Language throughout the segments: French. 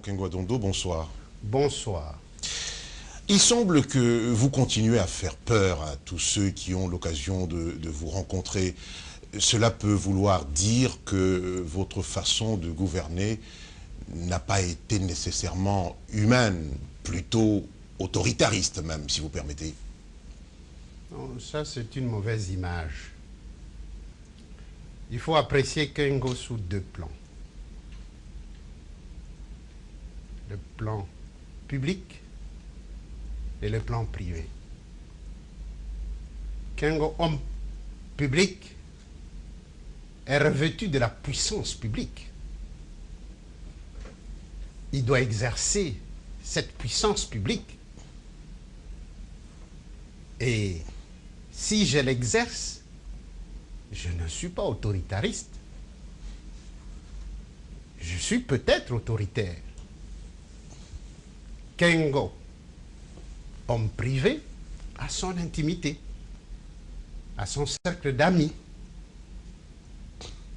Kengo Adondo, bonsoir. Bonsoir. Il semble que vous continuez à faire peur à tous ceux qui ont l'occasion de vous rencontrer. Cela peut vouloir dire que votre façon de gouverner n'a pas été nécessairement humaine, plutôt autoritariste même, si vous permettez. Non, ça, c'est une mauvaise image. Il faut apprécier Kengo sous deux plans. Le plan public et le plan privé. Kengo, homme public, est revêtu de la puissance publique. Il doit exercer cette puissance publique. Et si je l'exerce, je ne suis pas autoritariste. Je suis peut-être autoritaire. Kengo, homme privé, a son intimité, a son cercle d'amis.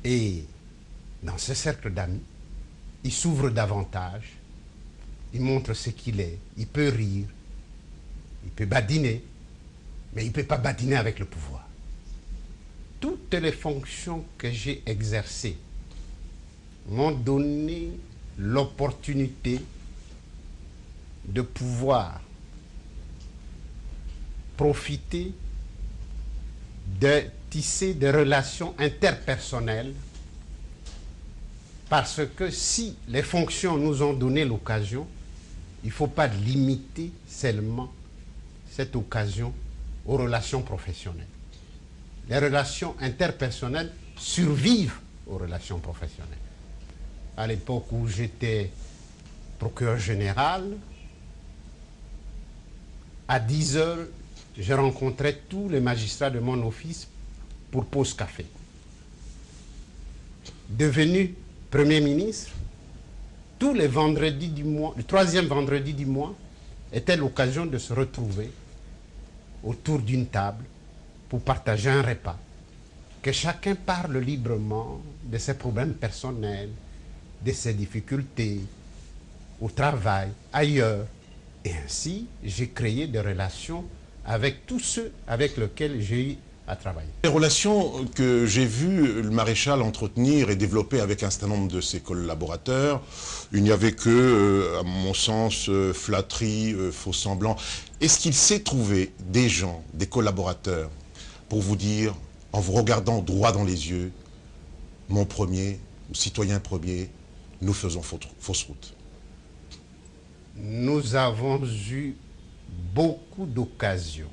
Et dans ce cercle d'amis, il s'ouvre davantage, il montre ce qu'il est, il peut rire, il peut badiner, mais il ne peut pas badiner avec le pouvoir. Toutes les fonctions que j'ai exercées m'ont donné l'opportunité de pouvoir profiter de tisser des relations interpersonnelles, parce que si les fonctions nous ont donné l'occasion, il ne faut pas limiter seulement cette occasion aux relations professionnelles. Les relations interpersonnelles survivent aux relations professionnelles. À l'époque où j'étais procureur général, à 10 heures, je rencontrais tous les magistrats de mon office pour pause café. Devenu Premier ministre, tous les vendredis du mois, le troisième vendredi du mois, était l'occasion de se retrouver autour d'une table pour partager un repas. Que chacun parle librement de ses problèmes personnels, de ses difficultés, au travail, ailleurs. Et ainsi, j'ai créé des relations avec tous ceux avec lesquels j'ai eu à travailler. Les relations que j'ai vu le maréchal entretenir et développer avec un certain nombre de ses collaborateurs, il n'y avait que, à mon sens, flatterie, faux semblants. Est-ce qu'il s'est trouvé des gens, des collaborateurs, pour vous dire, en vous regardant droit dans les yeux, mon premier, ou citoyen premier, nous faisons fausse route? Nous avons eu beaucoup d'occasions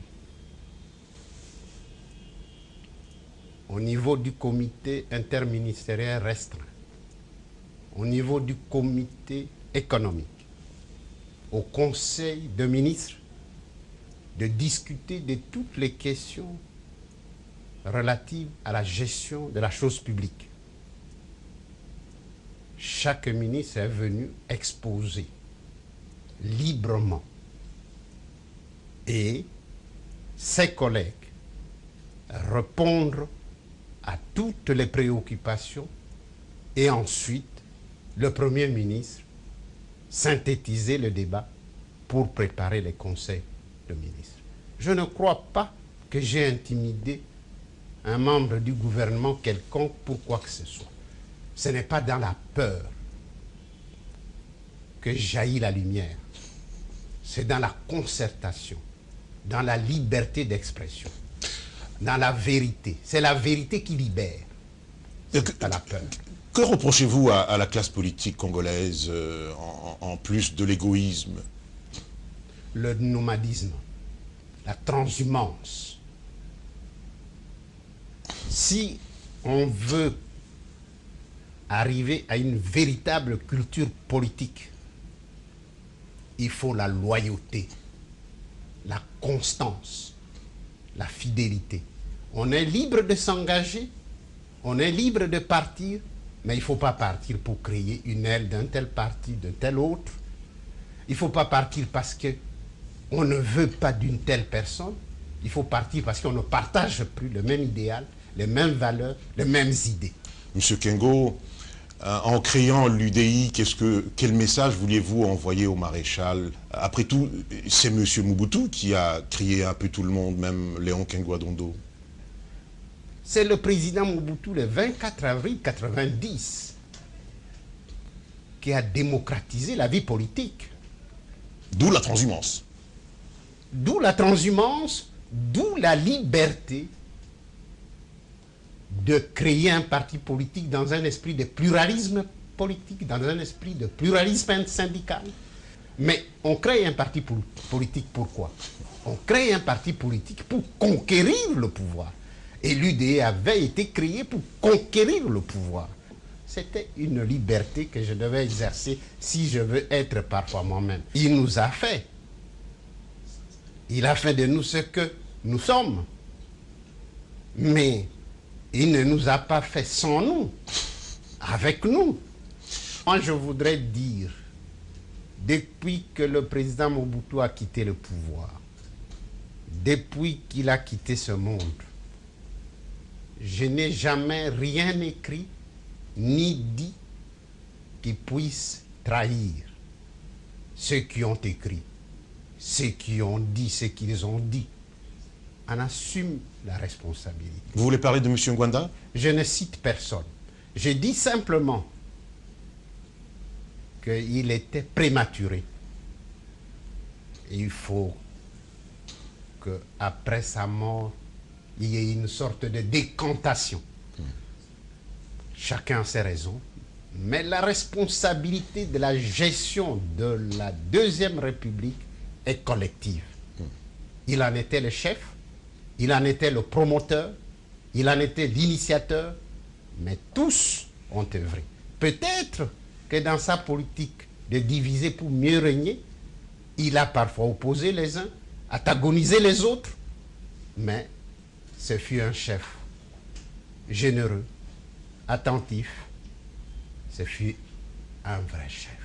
au niveau du comité interministériel restreint, au niveau du comité économique, au conseil de ministres, de discuter de toutes les questions relatives à la gestion de la chose publique. Chaque ministre est venu exposer librement et ses collègues répondre à toutes les préoccupations, et ensuite le Premier ministre synthétiser le débat pour préparer les conseils de ministres. Je ne crois pas que j'ai intimidé un membre du gouvernement quelconque pour quoi que ce soit. Ce n'est pas dans la peur que jaillit la lumière. C'est dans la concertation, dans la liberté d'expression, dans la vérité. C'est la vérité qui libère, pas la peur. Que reprochez-vous à la classe politique congolaise, en plus de l'égoïsme? Le nomadisme, la transhumance. Si on veut arriver à une véritable culture politique, il faut la loyauté, la constance, la fidélité. On est libre de s'engager, on est libre de partir, mais il ne faut pas partir pour créer une aile d'un tel parti, d'un tel autre. Il ne faut pas partir parce qu'on ne veut pas d'une telle personne. Il faut partir parce qu'on ne partage plus le même idéal, les mêmes valeurs, les mêmes idées. Monsieur Kengo, En créant l'UDI, quel message vouliez-vous envoyer au maréchal? Après tout, c'est M. Mobutu qui a crié un peu tout le monde, même Léon Kengwa-Dondo. C'est le président Mobutu, le 24 avril 1990, qui a démocratisé la vie politique. D'où la transhumance. D'où la transhumance, d'où la liberté de créer un parti politique dans un esprit de pluralisme politique, dans un esprit de pluralisme syndical. Mais on crée un parti politique pourquoi? On crée un parti politique pour conquérir le pouvoir. Et l'UDI avait été créé pour conquérir le pouvoir. C'était une liberté que je devais exercer si je veux être parfois moi-même. Il nous a fait. Il a fait de nous ce que nous sommes. Mais il ne nous a pas fait sans nous, avec nous. Moi, je voudrais dire, depuis que le président Mobutu a quitté le pouvoir, depuis qu'il a quitté ce monde, je n'ai jamais rien écrit ni dit qui puisse trahir ceux qui ont écrit, ceux qui ont dit ce qu'ils ont dit. On assume la responsabilité. Vous voulez parler de M. Ngwanda? Je ne cite personne. Je dis simplement qu'il était prématuré. Et il faut qu'après sa mort, il y ait une sorte de décantation. Chacun a ses raisons. Mais la responsabilité de la gestion de la Deuxième République est collective. Il en était le chef. Il en était le promoteur, il en était l'initiateur, mais tous ont œuvré. Peut-être que dans sa politique de diviser pour mieux régner, il a parfois opposé les uns, antagonisé les autres, mais ce fut un chef généreux, attentif, ce fut un vrai chef.